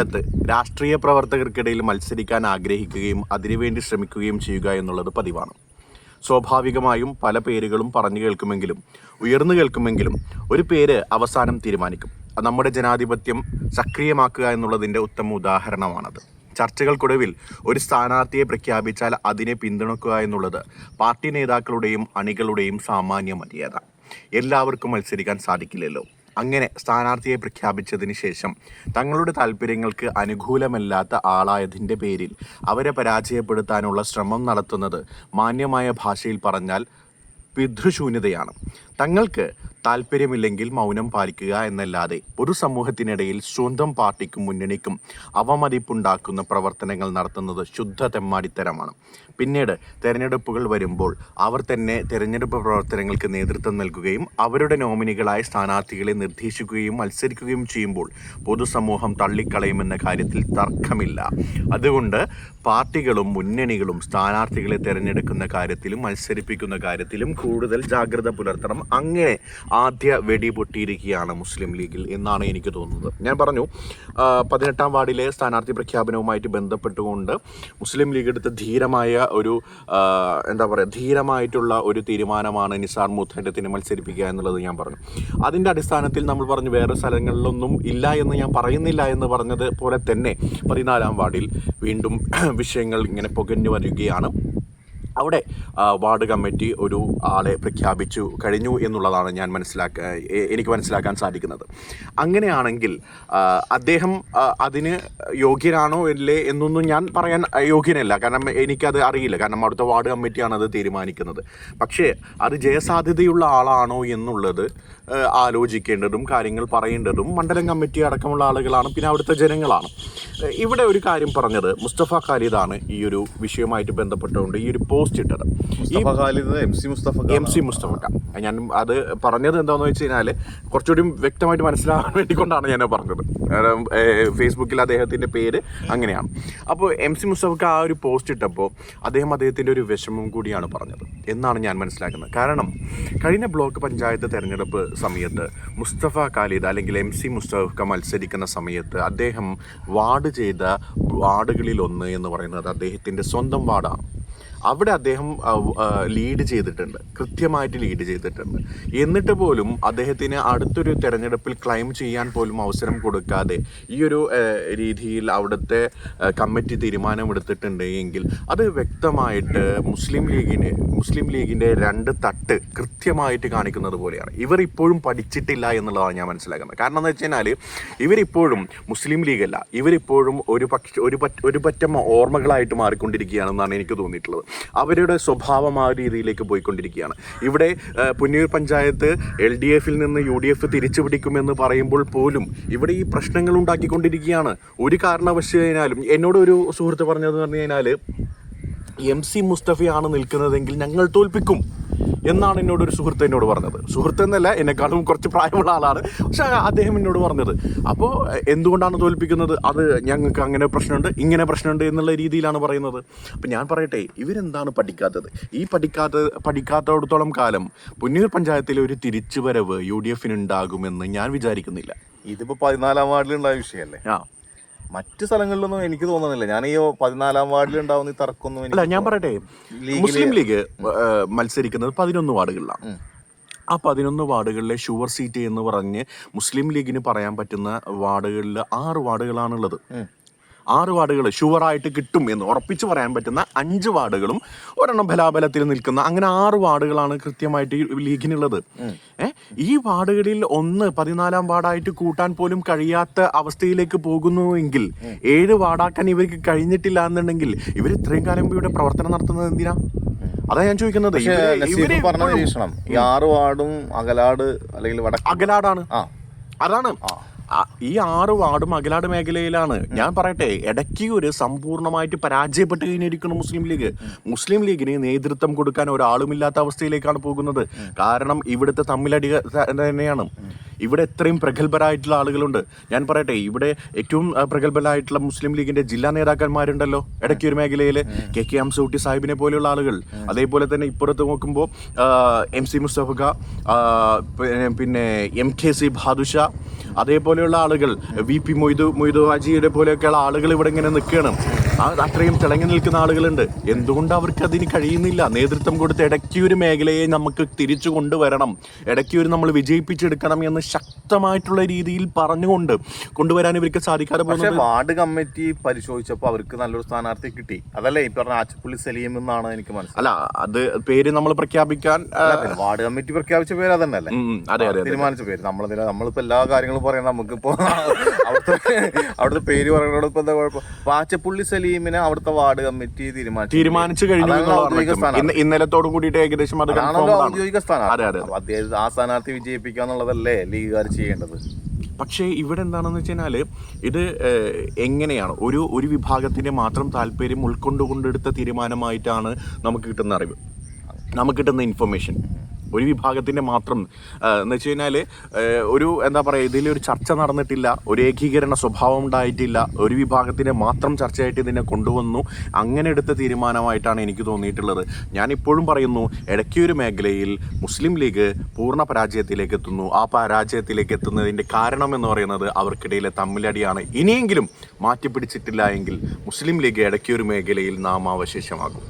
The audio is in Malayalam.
ത്ത് രാഷ്ട്രീയ പ്രവർത്തകർക്കിടയിൽ മത്സരിക്കാൻ ആഗ്രഹിക്കുകയും അതിനുവേണ്ടി ശ്രമിക്കുകയും ചെയ്യുക എന്നുള്ളത് പതിവാണ്. സ്വാഭാവികമായും പല പേരുകളും പറഞ്ഞു കേൾക്കുമെങ്കിലും ഉയർന്നു കേൾക്കുമെങ്കിലും ഒരു പേര് അവസാനം തീരുമാനിക്കും. നമ്മുടെ ജനാധിപത്യം സക്രിയമാക്കുക എന്നുള്ളതിൻ്റെ ഉത്തമ ഉദാഹരണമാണത്. ചർച്ചകൾക്കൊടുവിൽ ഒരു സ്ഥാനാർത്ഥിയെ പ്രഖ്യാപിച്ചാൽ അതിനെ പിന്തുണക്കുക എന്നുള്ളത് പാർട്ടി നേതാക്കളുടെയും അണികളുടെയും സാമാന്യ മര്യാദ. എല്ലാവർക്കും മത്സരിക്കാൻ സാധിക്കില്ലല്ലോ. അങ്ങനെ സ്ഥാനാർത്ഥിയെ പ്രഖ്യാപിച്ചതിന് ശേഷം തങ്ങളുടെ താല്പര്യങ്ങൾക്ക് അനുകൂലമല്ലാത്ത ആളായതിൻ്റെ പേരിൽ അവരെ പരാജയപ്പെടുത്താനുള്ള ശ്രമം നടത്തുന്നത് മാന്യമായ ഭാഷയിൽ പറഞ്ഞാൽ പിതൃശൂന്യതയാണ്. തങ്ങൾക്ക് താല്പര്യമില്ലെങ്കിൽ മൗനം പാലിക്കുക എന്നല്ലാതെ പൊതുസമൂഹത്തിനിടയിൽ സ്വന്തം പാർട്ടിക്കും മുന്നണിക്കും അവമതിപ്പുണ്ടാക്കുന്ന പ്രവർത്തനങ്ങൾ നടത്തുന്നത് ശുദ്ധ തെമ്മാടിത്തരമാണ്. പിന്നീട് തെരഞ്ഞെടുപ്പുകൾ വരുമ്പോൾ അവർ തന്നെ തെരഞ്ഞെടുപ്പ് പ്രവർത്തനങ്ങൾക്ക് നേതൃത്വം നൽകുകയും അവരുടെ നോമിനികളായ സ്ഥാനാർത്ഥികളെ നിർദ്ദേശിക്കുകയും മത്സരിക്കുകയും ചെയ്യുമ്പോൾ പൊതുസമൂഹം തള്ളിക്കളയുമെന്ന കാര്യത്തിൽ തർക്കമില്ല. അതുകൊണ്ട് പാർട്ടികളും മുന്നണികളും സ്ഥാനാർത്ഥികളെ തിരഞ്ഞെടുക്കുന്ന കാര്യത്തിലും മത്സരിപ്പിക്കുന്ന കാര്യത്തിലും കൂടുതൽ ജാഗ്രത പുലർത്തണം. അങ്ങനെ ആദ്യ വെടി പൊട്ടിയിരിക്കുകയാണ് മുസ്ലിം ലീഗിൽ എന്നാണ് എനിക്ക് തോന്നുന്നത്. ഞാൻ പറഞ്ഞു 18-ാം വാർഡിലെ സ്ഥാനാർത്ഥി പ്രഖ്യാപനവുമായിട്ട് ബന്ധപ്പെട്ടുകൊണ്ട് മുസ്ലിം ലീഗ് എടുത്ത ധീരമായിട്ടുള്ള ഒരു തീരുമാനമാണ് നിസാർ മുത്തഹറ്റത്തിനെ മത്സരിപ്പിക്കുക എന്നുള്ളത് ഞാൻ പറഞ്ഞു. അതിൻ്റെ അടിസ്ഥാനത്തിൽ നമ്മൾ പറഞ്ഞു വേറെ സ്ഥലങ്ങളിലൊന്നും ഇല്ല എന്ന് ഞാൻ പറയുന്നില്ല എന്ന് പറഞ്ഞത് പോലെ തന്നെ 14-ാം വാർഡിൽ വീണ്ടും വിഷയങ്ങൾ ഇങ്ങനെ പുകഞ്ഞു വരികയാണ്. അവിടെ വാർഡ് കമ്മിറ്റി ഒരു ആളെ പ്രഖ്യാപിച്ചു കഴിഞ്ഞു എന്നുള്ളതാണ് എനിക്ക് മനസ്സിലാക്കാൻ സാധിക്കുന്നത്. അങ്ങനെയാണെങ്കിൽ അദ്ദേഹം അതിന് യോഗ്യനാണോ അല്ലേ എന്നൊന്നും ഞാൻ പറയാൻ യോഗ്യനല്ല, കാരണം എനിക്കത് അറിയില്ല. കാരണം അവിടുത്തെ വാർഡ് കമ്മിറ്റിയാണ് അത് തീരുമാനിക്കുന്നത്. പക്ഷേ അത് ജയസാധ്യതയുള്ള ആളാണോ എന്നുള്ളത് ആലോചിക്കേണ്ടതും കാര്യങ്ങൾ പറയേണ്ടതും മണ്ഡലം കമ്മിറ്റി അടക്കമുള്ള ആളുകളാണ്, പിന്നെ അവിടുത്തെ ജനങ്ങളാണ്. ഇവിടെ ഒരു കാര്യം പറഞ്ഞത് മുസ്തഫ ഖാലിദാണ് ഈ ഒരു വിഷയവുമായിട്ട് ബന്ധപ്പെട്ടുകൊണ്ട് ഈ ഒരു പോസ്റ്റ് ഇട്ടത്. M C Mustafa. ഞാൻ അത് പറഞ്ഞത് എന്താണെന്ന് വെച്ച് കഴിഞ്ഞാൽ കുറച്ചുകൂടി വ്യക്തമായിട്ട് മനസ്സിലാകാൻ വേണ്ടിക്കൊണ്ടാണ് ഞാൻ പറഞ്ഞത്. ഫേസ്ബുക്കിൽ അദ്ദേഹത്തിൻ്റെ പേര് അങ്ങനെയാണ്. അപ്പോൾ എം സി മുസ്തഫ ആ ഒരു പോസ്റ്റ് ഇട്ടപ്പോൾ അദ്ദേഹത്തിൻ്റെ ഒരു വിഷമം കൂടിയാണ് പറഞ്ഞത് എന്നാണ് ഞാൻ മനസ്സിലാക്കുന്നത്. കാരണം കഴിഞ്ഞ ബ്ലോക്ക് പഞ്ചായത്ത് തെരഞ്ഞെടുപ്പ് സമയത്ത് മുസ്തഫ ഖാലിദ് അല്ലെങ്കിൽ എം സി മുസ്തഫ മത്സരിക്കുന്ന സമയത്ത് അദ്ദേഹം വാർഡ് ചെയ്ത വാർഡുകളിലൊന്ന് എന്ന് പറയുന്നത് അദ്ദേഹത്തിൻ്റെ സ്വന്തം വാർഡാണ്. അവിടെ അദ്ദേഹം കൃത്യമായിട്ട് ലീഡ് ചെയ്തിട്ടുണ്ട്. എന്നിട്ട് പോലും അദ്ദേഹത്തിന് അടുത്തൊരു തെരഞ്ഞെടുപ്പിൽ ക്ലൈം ചെയ്യാൻ പോലും അവസരം കൊടുക്കാതെ ഈ ഒരു രീതിയിൽ അവിടുത്തെ കമ്മിറ്റി തീരുമാനമെടുത്തിട്ടുണ്ട് എങ്കിൽ അത് വ്യക്തമായിട്ട് മുസ്ലിം ലീഗിൻ്റെ രണ്ട് തട്ട് കൃത്യമായിട്ട് കാണിക്കുന്നത് പോലെയാണ്. ഇവർ ഇപ്പോഴും പഠിച്ചിട്ടില്ല എന്നുള്ളതാണ് ഞാൻ മനസ്സിലാക്കുന്നത്. കാരണം എന്ന് വെച്ച് കഴിഞ്ഞാൽ ഇവരിപ്പോഴും മുസ്ലിം ലീഗല്ല, ഇവരിപ്പോഴും ഒരു പറ്റം ഓർമ്മകളായിട്ട് മാറിക്കൊണ്ടിരിക്കുകയാണെന്നാണ് എനിക്ക് തോന്നിയിട്ടുള്ളത്. അവരുടെ സ്വഭാവം ആ രീതിയിലേക്ക് പോയിക്കൊണ്ടിരിക്കുകയാണ്. ഇവിടെ പുന്നയൂർ പഞ്ചായത്ത് LDF-ൽ നിന്ന് UDF തിരിച്ചു പിടിക്കുമെന്ന് പറയുമ്പോൾ പോലും ഇവിടെ ഈ പ്രശ്നങ്ങൾ ഉണ്ടാക്കിക്കൊണ്ടിരിക്കുകയാണ്. ഒരു കാരണവശാലും എന്നോട് ഒരു സുഹൃത്ത് പറഞ്ഞതെന്ന് പറഞ്ഞു കഴിഞ്ഞാൽ എം സി മുസ്തഫയാണ് നിൽക്കുന്നതെങ്കിൽ ഞങ്ങൾ തോൽപ്പിക്കും എന്നാണ് എന്നോടൊരു സുഹൃത്ത് എന്നോട് പറഞ്ഞത്. സുഹൃത്ത് എന്നല്ല, എന്നെക്കാളും കുറച്ച് പ്രായമുള്ള ആളാണ്. പക്ഷെ അദ്ദേഹം എന്നോട് പറഞ്ഞത് അപ്പോൾ എന്തുകൊണ്ടാണ് തോൽപ്പിക്കുന്നത്, അത് ഞങ്ങൾക്ക് അങ്ങനെ പ്രശ്നമുണ്ട് ഇങ്ങനെ പ്രശ്നമുണ്ട് എന്നുള്ള രീതിയിലാണ് പറയുന്നത്. അപ്പം ഞാൻ പറയട്ടെ, ഇവരെന്താണ് പഠിക്കാത്തത്? ഈ പഠിക്കാത്തടത്തോളം കാലം പുന്നയൂർ പഞ്ചായത്തിലെ ഒരു തിരിച്ചുവരവ് UDF-ന് ഉണ്ടാകുമെന്ന് ഞാൻ വിചാരിക്കുന്നില്ല. ഇതിപ്പോൾ 14-ാം വാർഡിലുണ്ടായ വിഷയമല്ലേ? മറ്റു സ്ഥലങ്ങളിലൊന്നും എനിക്ക് തോന്നുന്നില്ല. ഞാൻ ഈ 14-ാം വാർഡിൽ ഉണ്ടാവുന്ന ഈ തർക്കമൊന്നും അല്ല. ഞാൻ പറയട്ടെ, മുസ്ലിം ലീഗ് മത്സരിക്കുന്നത് 11 വാർഡുകളിലാണ്. ആ 11 വാർഡുകളിലെ ഷുവർ സീറ്റ് എന്ന് പറഞ്ഞ് മുസ്ലിം ലീഗിന് പറയാൻ പറ്റുന്ന വാർഡുകളിൽ 6 വാർഡുകളാണുള്ളത്. 6 വാർഡുകൾ ഷുവറായിട്ട് കിട്ടും എന്ന് ഉറപ്പിച്ച് പറയാൻ പറ്റുന്ന 5 വാർഡുകളും ഒരെണ്ണം ബലാബലത്തിൽ നിൽക്കുന്ന അങ്ങനെ 6 വാർഡുകളാണ് കൃത്യമായിട്ട് ലീഗിനുള്ളത്. ഈ വാർഡുകളിൽ ഒന്ന് 14-ാം വാർഡായിട്ട് കൂട്ടാൻ പോലും കഴിയാത്ത അവസ്ഥയിലേക്ക് പോകുന്നുവെങ്കിൽ 7 വാർഡാക്കാൻ ഇവർക്ക് കഴിഞ്ഞിട്ടില്ല എന്നുണ്ടെങ്കിൽ ഇവർ ഇത്രയും കാലം ഇവിടെ പ്രവർത്തനം നടത്തുന്നത് എന്തിനാ? അതാ ഞാൻ ചോദിക്കുന്നത്. പറഞ്ഞ നിരീക്ഷണം ഈ 6 വാർഡും അകലാട് അല്ലെങ്കിൽ അകലാടാണ്. അതാണ് ഈ 6 വാർഡും അകലാട് മേഖലയിലാണ്. ഞാൻ പറയട്ടെ, ഇടയ്ക്കൂര് സമ്പൂർണ്ണമായിട്ട് പരാജയപ്പെട്ട് കഴിഞ്ഞിരിക്കണം മുസ്ലിം ലീഗിന് നേതൃത്വം കൊടുക്കാൻ ഒരാളുമില്ലാത്ത അവസ്ഥയിലേക്കാണ് പോകുന്നത്. കാരണം ഇവിടുത്തെ തമ്മിലടി തന്നെയാണ്. ഇവിടെ എത്രയും പ്രഗത്ഭരായിട്ടുള്ള ആളുകളുണ്ട്. ഞാൻ പറയട്ടെ, ഇവിടെ ഏറ്റവും പ്രഗത്ഭരായിട്ടുള്ള മുസ്ലിം ലീഗിന്റെ ജില്ലാ നേതാക്കന്മാരുണ്ടല്ലോ ഇടയ്ക്കൂർ മേഖലയിൽ. KK ഹംസകുട്ടി സാഹിബിനെ പോലെയുള്ള ആളുകൾ. അതേപോലെ തന്നെ ഇപ്പുറത്ത് നോക്കുമ്പോൾ MC മുസ്തഫ, പിന്നെ MKC ബാദുഷ, അതേപോലെയുള്ള ആളുകൾ VP മൊയ്തു ഹാജിയുടെ പോലെയൊക്കെയുള്ള ആളുകൾ ഇവിടെ ഇങ്ങനെ നിൽക്കുകയാണ്. അത്രയും തിളങ്ങി നിൽക്കുന്ന ആളുകളുണ്ട്. എന്തുകൊണ്ട് അവർക്ക് അതിന് കഴിയുന്നില്ല? നേതൃത്വം കൊടുത്ത് ഇടയ്ക്കൊരു മേഖലയെ നമുക്ക് തിരിച്ചു കൊണ്ടുവരണം, ഇടയ്ക്കൊരു നമ്മൾ വിജയിപ്പിച്ചെടുക്കണം എന്ന് ശക്തമായിട്ടുള്ള രീതിയിൽ പറഞ്ഞുകൊണ്ട് കൊണ്ടുവരാൻ ഇവർക്ക് സാധിക്കാതെ പോകുന്നത്. വാർഡ് കമ്മിറ്റി പരിശോധിച്ചപ്പോൾ അവർക്ക് നല്ലൊരു സ്ഥാനാർത്ഥി കിട്ടി. അതല്ലേ ഈ പറഞ്ഞ ആച്ചപ്പള്ളി സലീം എന്നാണ് എനിക്ക് മനസ്സിലായത്. അല്ല, അത് പേര് നമ്മൾ പ്രഖ്യാപിക്കാൻ വാർഡ് കമ്മിറ്റി പ്രഖ്യാപിച്ച പേര് അതന്നെ അല്ലേ? തീരുമാനിച്ച പേര്. നമ്മളിപ്പോ എല്ലാ കാര്യങ്ങളും പറയുന്നത് നമുക്കിപ്പോ അവിടുത്തെ പേര് പറയുന്നത് ഇപ്പൊ എന്താ കുഴപ്പം? ആച്ചപ്പള്ളി സലീമിനെ അവിടുത്തെ വാർഡ് കമ്മിറ്റി തീരുമാനിച്ചു കഴിഞ്ഞു. ഇന്നലത്തോട് കൂടിയിട്ട് ഏകദേശം ഔദ്യോഗിക സ്ഥാനാർത്ഥി. ആ സ്ഥാനാർത്ഥി വിജയിപ്പിക്കുക എന്നുള്ളതല്ലേ ലീഗുകാർ ചെയ്യേണ്ടത്. പക്ഷേ ഇവിടെ എന്താണെന്ന് വെച്ച് കഴിഞ്ഞാൽ ഇത് എങ്ങനെയാണ് ഒരു വിഭാഗത്തിൻ്റെ മാത്രം താല്പര്യം ഉൾക്കൊണ്ടുകൊണ്ടെടുത്ത തീരുമാനമായിട്ടാണ് നമുക്ക് കിട്ടുന്ന അറിവ്, നമുക്ക് കിട്ടുന്ന ഇൻഫർമേഷൻ. ഒരു വിഭാഗത്തിൻ്റെ മാത്രം എന്ന് വെച്ച് കഴിഞ്ഞാൽ എന്താ പറയുക, ഇതിലൊരു ചർച്ച നടന്നിട്ടില്ല, ഒരു ഏകീകരണ സ്വഭാവം ഉണ്ടായിട്ടില്ല. ഒരു വിഭാഗത്തിൻ്റെ മാത്രം ചർച്ചയായിട്ട് ഇതിനെ കൊണ്ടുവന്നു. അങ്ങനെ എടുത്ത തീരുമാനമായിട്ടാണ് എനിക്ക് തോന്നിയിട്ടുള്ളത്. ഞാനിപ്പോഴും പറയുന്നു, ഇടയ്ക്കൊരു മേഖലയിൽ മുസ്ലിം ലീഗ് പൂർണ്ണ പരാജയത്തിലേക്ക് എത്തുന്നു. ആ പരാജയത്തിലേക്ക് എത്തുന്നതിൻ്റെ കാരണം എന്ന് പറയുന്നത് അവർക്കിടയിലെ തമ്മിലടിയാണ്. ഇനിയെങ്കിലും മാറ്റിപ്പിടിച്ചിട്ടില്ല എങ്കിൽ മുസ്ലിം ലീഗ് ഇടയ്ക്കൊരു മേഖലയിൽ നാമാവശേഷമാകും.